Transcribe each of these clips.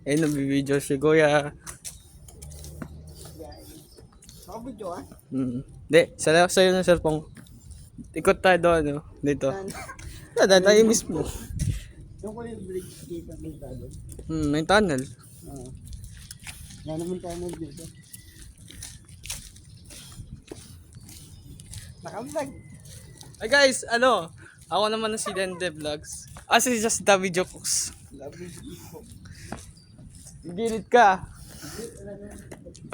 Ayun, nagbibideo si Kuya. Nakabidyo ah. Hindi, sa'yo ng cellphone. Ikot tayo doon, no? Dito. Yan. Tayo mismo. Yung ko yung bridge dito dito. May tunnel. Oo. Wala naman tayo na dito. Nakablog. Ay guys, ano? Ako naman si Dende Vlogs. Si Just the Video Cooks. Love you. Gilid ka.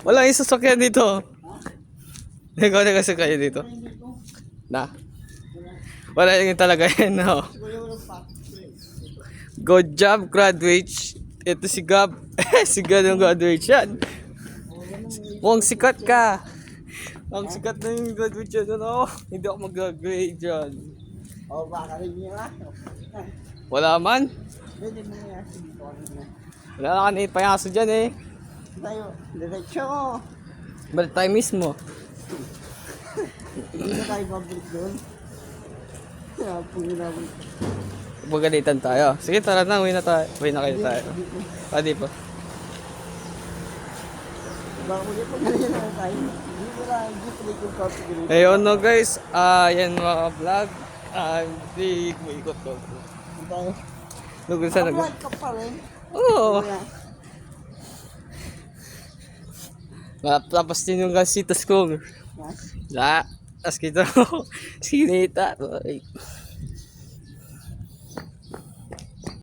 Walang isasakyan dito. Ikaw na kasi kayo dito. Na. Wala yung talaga yan, no? Good job, graduates. Ito si Gab. Si Gab yung graduate yan. Mukhang sikat ka. Ang sikat na yung graduate yan, ano? Hindi ako mag-graduate dyan. O baka rin niya ah. Wala man. Pwede mo nga dito. Wala na kanina payaso dyan eh. Tayo, diretso. Balik tayo mismo. Hindi na tayo babalik doon. Kaya pangilawin. Pagalitan tayo. Sige, tara na. Uwi na tayo. Uwi na kayo tayo. Di pa. Baka muli pagalitan na tayo. Hindi ko lang, hindi ko lang yung configuration. Ayun no guys. Yan mga vlog. Hindi mo ikot ko. Tayo. Lugun sa nag... Nakablog ka pa rin. Oo. Kaya, Tapos din yung gasitas ko. mas. La. Tapos kita ko. Sinita.